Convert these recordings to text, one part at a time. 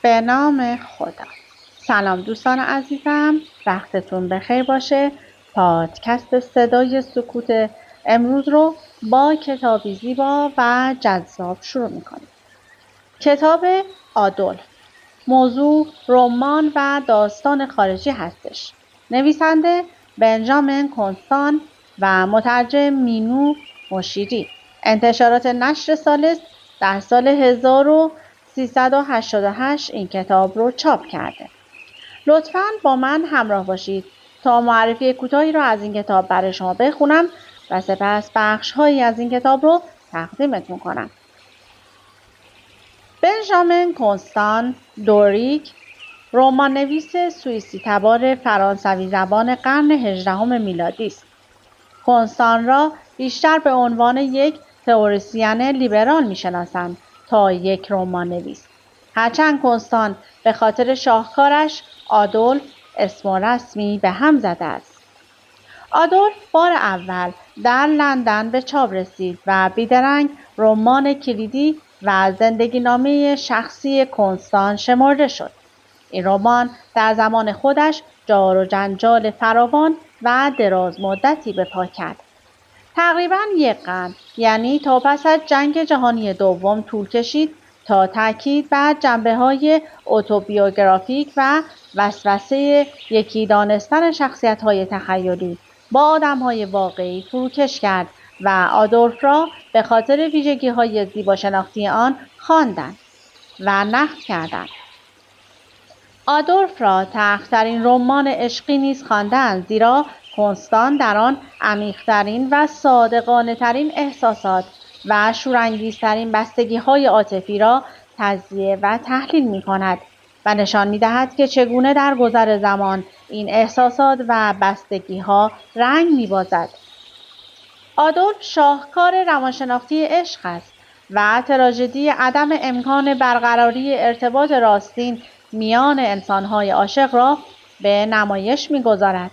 به نام خدا. سلام دوستان عزیزم، وقتتون بخیر باشه. پادکست صدای سکوت امروز رو با کتابی زیبا و جذاب شروع میکنیم. کتاب آدولف. موضوع رمان و داستان خارجی هستش. نویسنده بنجامین کنستان و مترجم مینو مشیری. انتشارات نشر سالس در سال 1388 این کتاب رو چاپ کرده. لطفاً با من همراه باشید تا معرفی کوتاهی را از این کتاب برای شما بخونم و سپس بخش‌هایی از این کتاب رو تقدیمتون کنم. بنجامین کنستان دوریک، رمان‌نویس سوئیسی تبار فرانسوی زبان قرن 18 میلادی است. کنستان را بیشتر به عنوان یک تئوریسین لیبرال می‌شناسند تا یک رمان‌نویس. هرچند کنستان به خاطر شاهکارش آدولف اسم رسمی به هم زده است. آدولف بار اول در لندن به چاپ رسید و بیدرنگ رمان کلیدی و زندگی نامه شخصی کنستان شمرده شد. این رمان در زمان خودش جار و جنجال فراوان و دراز مدتی به پا کرد. تقریباً یک قرن، یعنی تا پس از جنگ جهانی دوم طول کشید تا تاکید بر جنبه‌های اتوبیوگرافیک و وسوسه یکی دانستن شخصیت‌های تخیلی با آدم‌های واقعی فروکش کرد و آدولف را به خاطر ویژگی‌های زیبا شناختی آن خواندند و نقد کردند. آدولف را تلخ‌ترین رمان عشقی نیز خواندند، زیرا کنستان در آن عمیق‌ترین و صادقانه‌ترین احساسات و شورانگیزترین بستگی‌های عاطفی را تجزیه و تحلیل می‌کند و نشان می‌دهد که چگونه در گذر زمان این احساسات و بستگی‌ها رنگ می‌بازد. آدولف شاهکار روانشناختی عشق است و تراژدی عدم امکان برقراری ارتباط راستین میان انسان‌های عاشق را به نمایش می‌گذارد.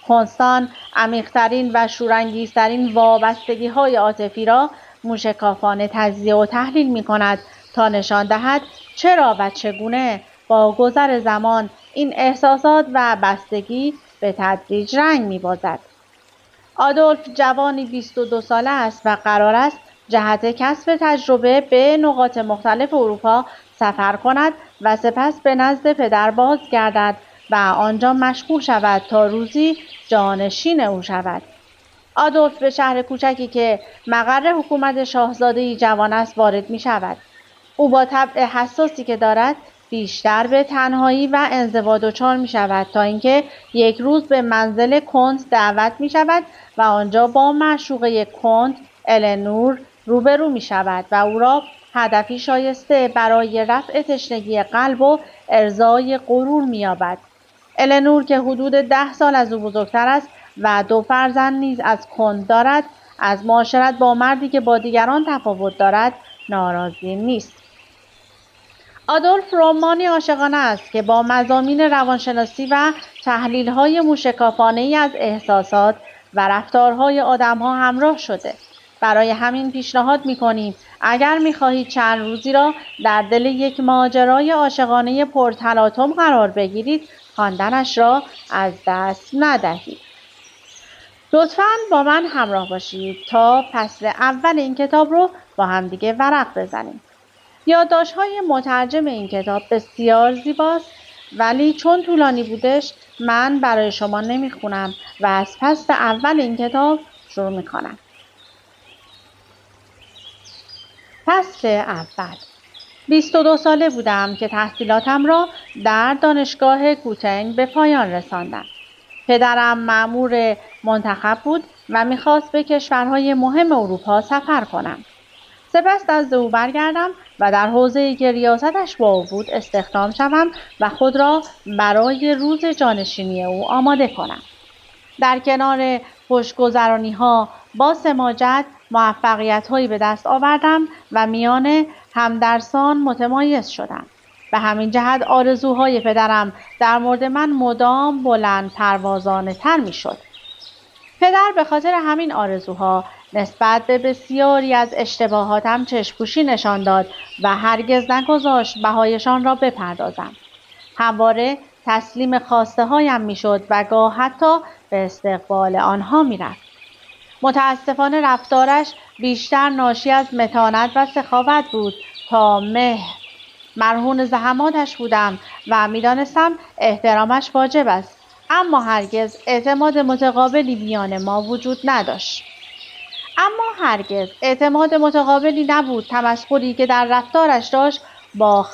کنستان عمیق‌ترین و شورانگیزترین وابستگی‌های عاطفی را موشکافانه تجزیه و تحلیل می‌کند تا نشان دهد چرا و چگونه با گذر زمان این احساسات و بستگی به تدریج رنگ می‌بازد. آدولف جوانی 22 ساله است و قرار است جهت کسب تجربه به نقاط مختلف اروپا سفر کند و سپس به نزد پدر بازگردد و آنجا مشغول شود تا روزی جانشین او شود. آدولف به شهر کوچکی که مقر حکومت شاهزاده‌ای جوان است وارد می شود. او با طبع حساسی که دارد بیشتر به تنهایی و انزوا دچار می شود تا اینکه یک روز به منزل کنت دعوت می شود و آنجا با معشوقه کنت النور روبرو می شود و او را هدفی شایسته برای رفع تشنگی قلب و ارضای غرور می یابد. النور که حدود 10 سال از او بزرگتر است و 2 فرزند نیز از کنت دارد، از معاشرت با مردی که با دیگران تفاوت دارد ناراضی نیست. آدولف رمانی عاشقانه است که با مضامین روانشناسی و تحلیل‌های موشکافانه‌ای از احساسات و رفتارهای آدم‌ها همراه شده. برای همین پیشنهاد می‌کنیم اگر می‌خواهید چند روزی را در دل یک ماجرای عاشقانه پرتلاطم قرار بگیرید، خواندنش را از دست ندهید. لطفاً با من همراه باشید تا فصل اول این کتاب رو با همدیگه ورق بزنیم. یادداشت‌های مترجم این کتاب بسیار زیباست، ولی چون طولانی بودش من برای شما نمیخونم و از فصل اول این کتاب شروع میکنم. فصل اول. 22 ساله بودم که تحصیلاتم را در دانشگاه گوتنگ به پایان رساندم. پدرم مأمور منتخب بود و میخواست به کشورهای مهم اروپا سفر کنم. سپس نزد او برگردم و در حوزه‌ای که ریاستش با او بود استخدام شوم و خود را برای روز جانشینی او آماده کنم. در کنار خوشگذرانی‌ها با سماجت موفقیت‌هایی به دست آوردم و میان همدرسان متمایز شدم. به همین جهت آرزوهای پدرم در مورد من مدام بلند پروازانه تر می شد. پدر به خاطر همین آرزوها نسبت به بسیاری از اشتباهاتم چشم‌پوشی نشان داد و هرگز نگذاشت بهایشان را بپردازم. همواره تسلیم خواسته هایم می شد و گاه حتی به استقبال آنها می رفت. متاسفانه رفتارش بیشتر ناشی از متانت و سخاوت بود تا مهر. مرهون زحماتش بودم و می دانستم احترامش واجب است، اما هرگز اعتماد متقابلی میان ما وجود نداشت. اما هرگز اعتماد متقابلی نبود. تمسخری که در رفتارش داشت با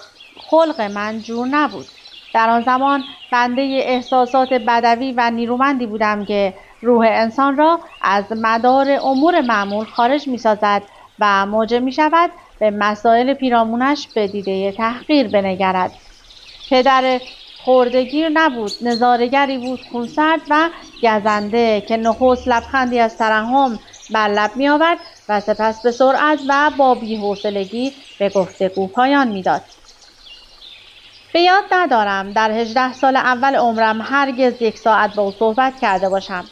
خلق من جور نبود. در آن زمان بنده احساسات بدوی و نیرومندی بودم که روح انسان را از مدار امور معمول خارج می سازد و موجب می شود به مسائل پیرامونش به دیده تحقیر بنگرد. پدر خردگیر نبود، نظاره‌گری بود خونسرد و گزنده که نخست لبخندی از ترحم بر لب می آورد و سپس به سرعت و با بی‌حوصلگی به گفتگو پایان میداد. به یاد ندارم در 18 سال اول عمرم هرگز 1 ساعت با او صحبت کرده باشم.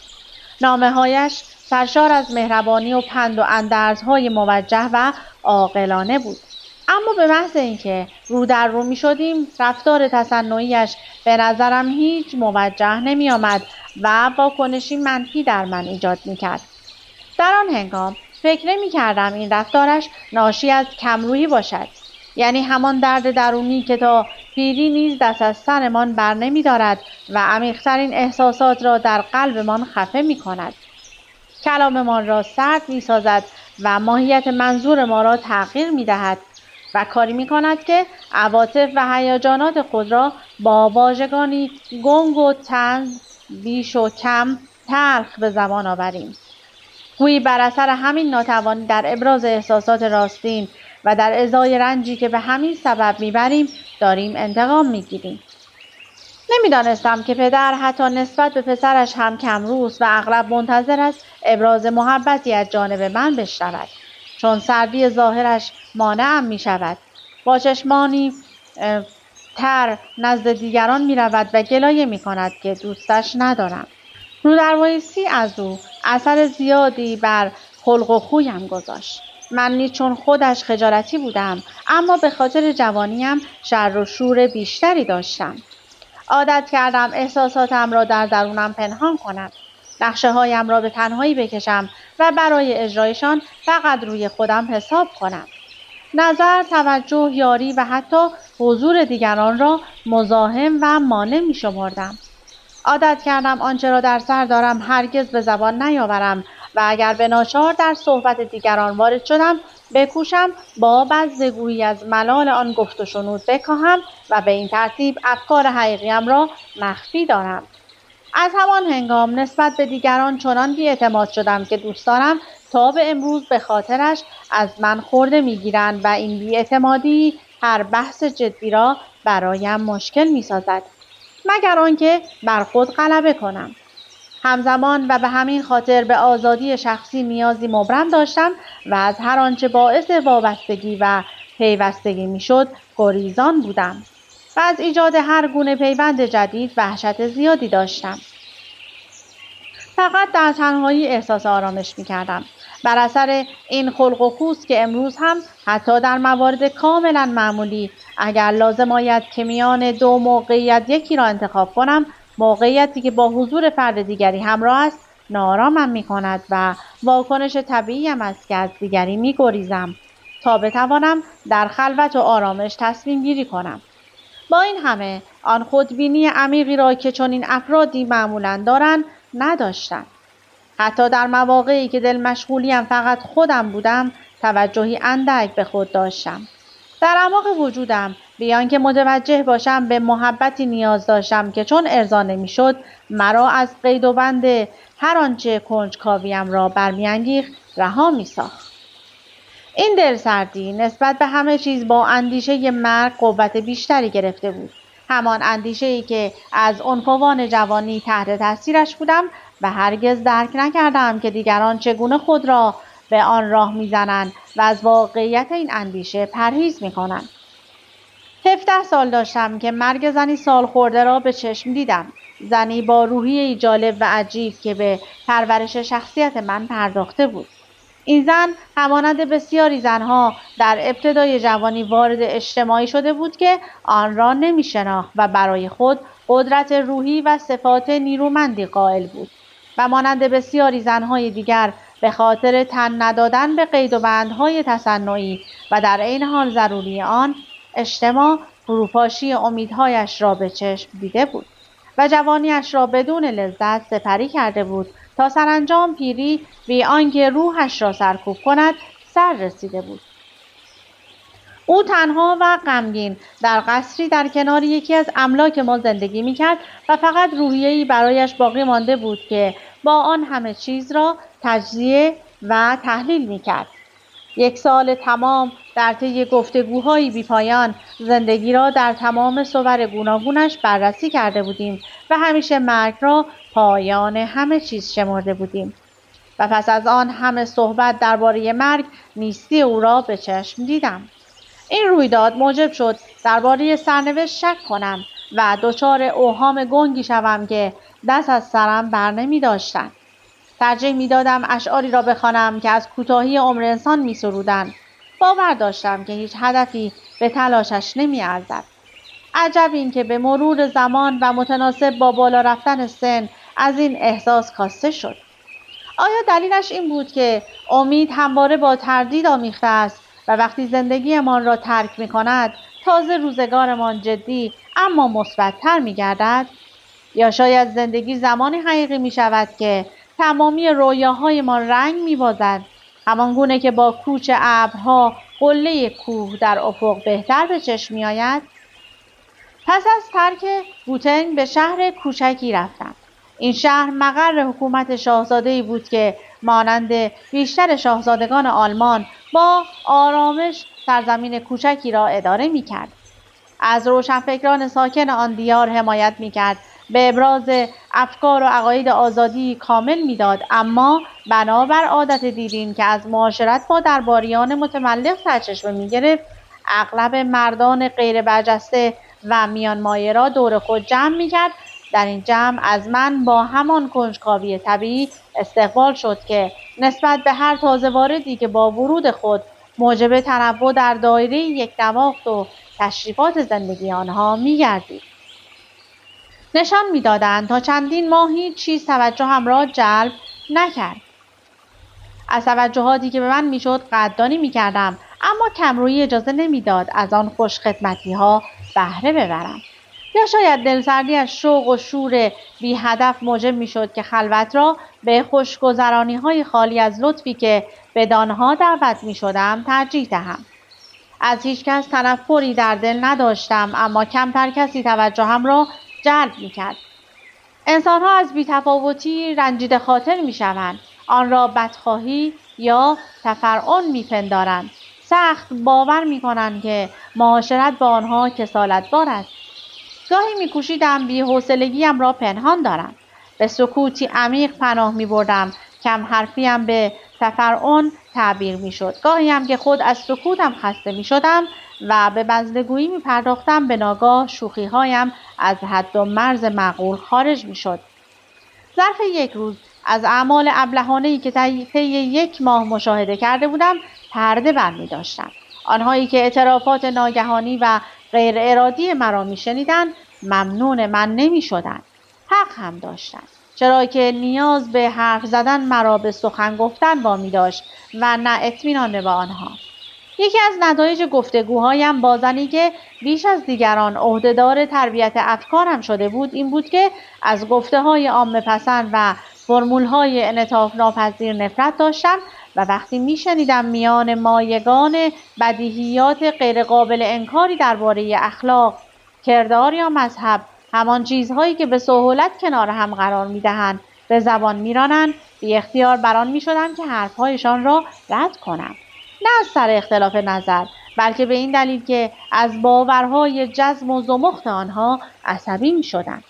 نامه‌هایش سرشار از مهربانی و پند و اندرزهای موجه و عاقلانه بود. اما به محض اینکه رو در رو می شدیم رفتار تصنعیش به نظرم هیچ موجه نمی آمد و واکنشی منفی در من ایجاد می کرد. در آن هنگام فکر نمی کردم این رفتارش ناشی از کمرویی باشد، یعنی همان درد درونی که تا پیری نیز دست از سرمان بر نمی دارد و عمیق‌ترین احساسات را در قلبمان خفه می کند. کلاممان را سرد می سازد و ماهیت منظور ما را تغییر می دهد و کاری می کند که عواطف و هیجانات خود را با واژگانی گنگ و طنز، بیش و کم تلخ به زبان آوریم. گویی بر اثر همین ناتوانی در ابراز احساسات راستین و در ازای رنجی که به همین سبب میبریم داریم انتقام میگیریم. نمیدانستم که پدر حتی نسبت به پسرش هم کمروست و اغلب منتظر است ابراز محبتی از جانب من بشنود، چون سردی ظاهرش مانعم میشود. با چشمانی تر نزد دیگران میرود و گلایه میکند که دوستش ندارم. رودروایسی از او اثر زیادی بر خلق و خویم گذاشت. من نیز چون خودش خجالتی بودم، اما به خاطر جوانیم شر و شور بیشتری داشتم. عادت کردم احساساتم را در درونم پنهان کنم، نقشه هایم را به تنهایی بکشم و برای اجرایشان فقط روی خودم حساب کنم. نظر، توجه، یاری و حتی حضور دیگران را مزاحم و مانع می شمردم. عادت کردم آنچه را در سر دارم هرگز به زبان نیاورم و اگر به ناچار در صحبت دیگران وارد شدم بکوشم با بزدگویی از ملال آن گفت و شنود بکاهم و به این ترتیب افکار حقیقیم را مخفی دارم. از همان هنگام نسبت به دیگران چنان بی‌اعتماد شدم که دوستانم تا به امروز به خاطرش از من خورده می‌گیرند و این بی‌اعتمادی هر بحث جدی را برایم مشکل می‌سازد، مگر آنکه بر خود غلبه کنم. همزمان و به همین خاطر به آزادی شخصی نیازی مبرم داشتم و از هر آنچه باعث وابستگی و پیوستگی میشد گریزان بودم و از ایجاد هر گونه پیوند جدید وحشت زیادی داشتم. فقط در تنهایی احساس آرامش می‌کردم. بر اثر این خلق و خوست که امروز هم حتی در موارد کاملا معمولی اگر لازم آید که میان 2 موقعیت یکی را انتخاب کنم، موقعیتی که با حضور فرد دیگری همراه است ناآرامم می‌کند و واکنش طبیعیم است که از دیگری می‌گریزم تا بتوانم در خلوت و آرامش تصمیم گیری کنم. با این همه آن خودبینی عمیقی را که چنین افرادی معمولاً دارند نداشتم. حتی در مواقعی که دل مشغولیم فقط خودم بودم توجهی اندک به خود داشتم. در اعماق وجودم بیان که متوجه باشم به محبتی نیاز داشتم که چون ارضا نمی‌شد مرا از قید و بند هر آنچه کنجکاویم را برمی‌انگیخت رها می‌ساخت. این دلسردی نسبت به همه چیز با اندیشه مرگ قوت بیشتری گرفته بود. همان اندیشه‌ای که از عنفوان جوانی تحت تاثیرش بودم و هرگز درک نکردم که دیگران چگونه خود را به آن راه میزنند و از واقعیت این اندیشه پرهیز میکنند. 17 سال داشتم که مرگ زنی سالخورده را به چشم دیدم. زنی با روحیه‌ای جالب و عجیب که به پرورش شخصیت من پرداخته بود. این زن همانند بسیاری زنها در ابتدای جوانی وارد اجتماعی شده بود که آن را نمی‌شناخت و برای خود قدرت روحی و صفات نیرومندی قائل بود و مانند بسیاری زنهای دیگر به خاطر تن ندادن به قید و بندهای تصنعی و در عین حال ضروری آن اجتماع فروپاشی امیدهایش را به چشم دیده بود و جوانیش را بدون لذت سپری کرده بود تا سرانجام پیری بی آنکه روحش را سرکوب کند سر رسیده بود. او تنها و غمگین در قصری در کنار یکی از املاک ما زندگی می‌کرد و فقط روحیه‌ای برایش باقی مانده بود که با آن همه چیز را تجزیه و تحلیل می‌کرد. 1 سال تمام در طی گفتگوهای بی‌پایان زندگی را در تمام صور گوناگونش بررسی کرده بودیم و همیشه مرگ را پایان همه چیز شمرده بودیم و پس از آن همه صحبت درباره مرگ نیستی او را به چشم دیدم. این رویداد موجب شد درباره سرنوشت شک کنم و دچار اوهام گنگی شوم که دست از سرم بر نمی داشتند. ترجیح می دادم اشعاری را بخوانم که از کوتاهی عمر انسان می سرودند. باور داشتم که هیچ هدفی به تلاشش نمی ارزد. عجب این که به مرور زمان و متناسب با بالا رفتن سن از این احساس کاسته شد. آیا دلیلش این بود که امید همواره با تردید آمیخته است و وقتی زندگیمان را ترک می کند تازه روزگارمان جدی اما مثبت‌تر می گردد؟ یا شاید زندگی زمانی حقیقی می شود که تمامی رویاهایمان رنگ می بازد، همان گونه که با کوچ ابرها قله کوه در افق بهتر به چشم می آید؟ پس از ترک بوتنگ به شهر کوچکی رفتم. این شهر مقر حکومت شاهزاده‌ای بود که مانند بیشتر شاهزادگان آلمان با آرامش سرزمین کوچکی را اداره می‌کرد. از روشنفکران ساکن آن دیار حمایت می‌کرد، به ابراز افکار و عقاید آزادی کامل می‌داد، اما بنابر عادت دیرین که از معاشرت با درباریان متملق سرچشمه می‌گرفت، اغلب مردان غیر برجسته و میانمایه را دور خود جمع می‌کرد. در این جمع از من با همان کنجکاوی طبیعی استقبال شد که نسبت به هر تازه واردی که با ورود خود موجب تنوع در دایره یک نواخت و تشریفات زندگی آنها می‌گردید. نشان می‌دادند تا چندین ماه هیچ چیز توجهم را جلب نکرد. از توجهاتی که به من میشد قدردانی می‌کردم، اما کمرویی اجازه نمی‌داد از آن خوشخدمتی‌ها بهره ببرم. یا شاید دلسردی از شوق و شور بی هدف موجب می شد که خلوت را به خوشگذرانی های خالی از لطفی که بدانها دعوت می شدم ترجیح دهم. از هیچ کس تنفری در دل نداشتم، اما کمتر کسی توجهم را جلب می کرد. انسانها از بی‌تفاوتی رنجیده خاطر می شوند. آن را بدخواهی یا تفرعن می پندارند. سخت باور می کنند که معاشرت با آنها کسالت‌بار است. گاهی می‌کوشیدم بی‌حوصلگی‌ام را پنهان دارم. به سکوتی عمیق پناه می‌بردم. کم حرفیم به تفرعن تعبیر می‌شد. گاهی هم که خود از سکوتم خسته می‌شدم و به بزلگویی می‌پرداختم، به ناگاه شوخی‌هایم از حد و مرز معقول خارج می‌شد. ظرف 1 روز از اعمال ابلهانه‌ای که طی 1 ماه مشاهده کرده بودم پرده برمی‌داشتم. آنهایی که اعترافات ناگهانی و غیر ارادی مرا میشنیدند ممنون من نمیشدند. حق هم داشتند، چرا که نیاز به حرف زدن مرا به سخن گفتن وامی داشت و نه اطمینان به آنها. یکی از نتایج گفتگوهایم با زنی که بیش از دیگران عهدهدار تربیت افکارم شده بود این بود که از گفته‌های عامه پسند و فرمول‌های انعطاف ناپذیر نفرت داشتم و وقتی میشنیدم میان مایگان بدیهیات غیرقابل انکاری درباره اخلاق، کردار یا مذهب همان چیزهایی که به سهولت کنار هم قرار میدهند به زبان میرانند، بی اختیار بران میشدم که حرفهایشان را رد کنم. نه از سر اختلاف نظر، بلکه به این دلیل که از باورهای جزم و زمخت آنها عصبی میشدم.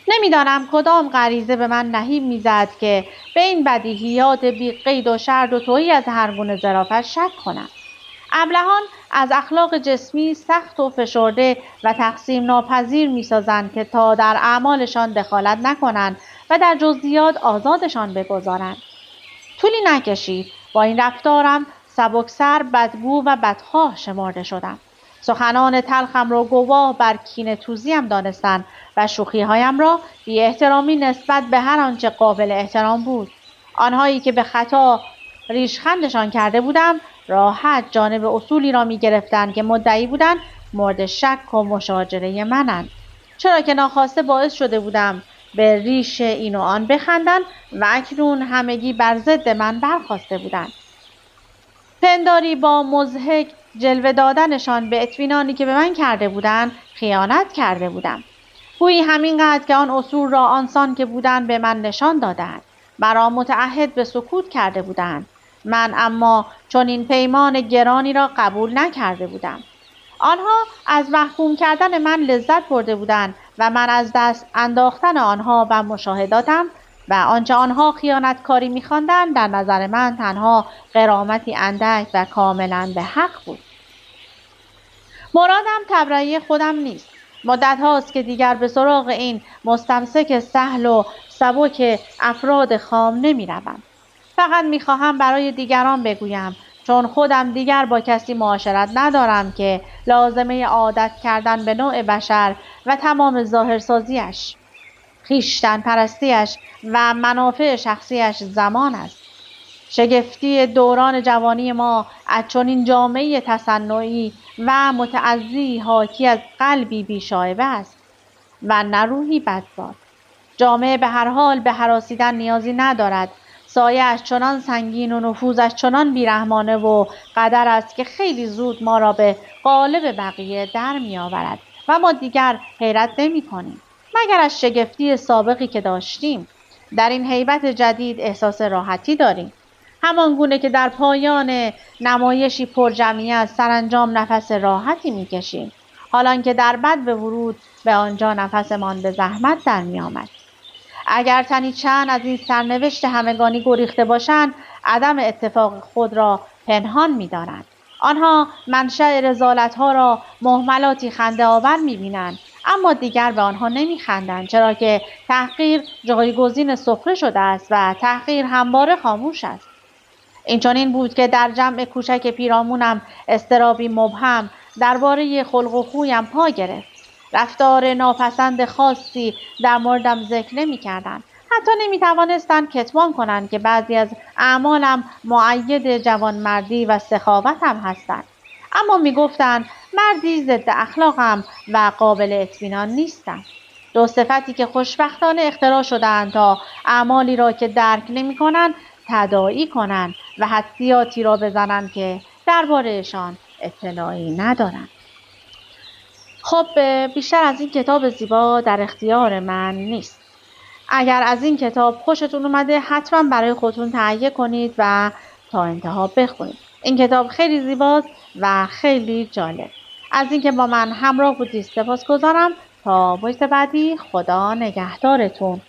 نمیدانم کدام غریزه به من نهیب میزد که به این بدیهیات بی قید و شرط و تهی از هر گونه ظرافت شک کنم. ابلهان از اخلاق جسمی سخت و فشرده و تقسیم ناپذیر میسازند که تا در اعمالشان دخالت نکنند و در جزئیات آزادشان بگذارند. طولی نکشید با این رفتارم سبکسر، بدگو و بدخواه شمرده شدم. سخنان تلخم را گواه بر کینه‌توزیم دانستند و شوخی‌هایم را بی احترامی نسبت به هر آنچه قابل احترام بود. آنهایی که به خطا ریشخندشان کرده بودم راحت جانب اصولی را می‌گرفتند که مدعی بودند مورد شک و مشاجره منند، چرا که ناخواسته باعث شده بودم به ریش این و آن بخندند و اکنون همگی بر ضد من برخاسته بودند. پنداری با مضحک جلوه دادنشان به اطمینانی که به من کرده بودند خیانت کرده بودم. گویی همینقدر که آن اصول را آنسان که بودند به من نشان دادند، مرا متعهد به سکوت کرده بودند. من اما چنین پیمان گرانی را قبول نکرده بودم. آنها از محکوم کردن من لذت برده بودند و من از دست انداختن آنها و مشاهداتم و آنچه آنها خیانتکاری می‌خواندند در نظر من تنها غرامتی اندک و کاملا به حق بود. مرادم تبرئه خودم نیست. مدت هاست که دیگر به سراغ این مستمسک سهل و سبک افراد خام نمی روم. فقط می خواهم برای دیگران بگویم، چون خودم دیگر با کسی معاشرت ندارم که لازمه عادت کردن به نوع بشر و تمام ظاهرسازیش، خویشتن پرستیش و منافع شخصیش زمان است. شگفتی دوران جوانی ما از چنین جامعه تصنعی و متعضی حاکی از قلبی بی‌شائبه است و نه روحی بدبار. جامعه به هر حال به هراسیدن نیازی ندارد. سایه‌اش چنان سنگین و نفوذش چنان بیرحمانه و قدر است که خیلی زود ما را به قالب بقیه در می‌آورد و ما دیگر حیرت نمی‌کنیم مگر از شگفتی سابقی که داشتیم. در این هیبت جدید احساس راحتی داریم، همان گونه که در پایان نمایشی پرجمعیت سرانجام نفس راحتی می‌کشیم، حالان که در بدو ورود به آنجا نفسمان به زحمت در می‌آمد. اگر تنی چند از این سرنوشت همگانی گریخته باشند، عدم اتفاق خود را پنهان می‌دارند. آنها منشأ رذالت‌ها را مهملاتی خنده‌آور می‌بینند، اما دیگر به آنها نمی‌خندند، چرا که تحقیر جایگزین سخره شده است و تحقیر همواره خاموش است. این چنین بود که در جمع کوچک پیرامونم اضطرابی مبهم درباره خلق و خویم پا گرفت. رفتار ناپسند خاصی در موردم ذکر نمی‌کردند. حتی نمی‌توانستند کتمان کنند که بعضی از اعمالم مؤید جوانمردی و سخاوتم هستند. اما می‌گفتند مردی ضد اخلاقم و قابل اطمینان نیستم. دو صفتی که خوشبختانه اختراع شده‌اند تا اعمالی را که درک نمی‌کنند تداعی کنند و حدسیاتی را بزنند که درباره‌شان اطلاعی ندارند. خب بیشتر از این کتاب زیبا در اختیار من نیست. اگر از این کتاب خوشتون اومده حتما برای خودتون تهیه کنید و تا انتها بخونید. این کتاب خیلی زیباست و خیلی جالب. از اینکه با من همراه بودید سپاسگزارم. تا بحث بعدی، خدا نگهدارتون.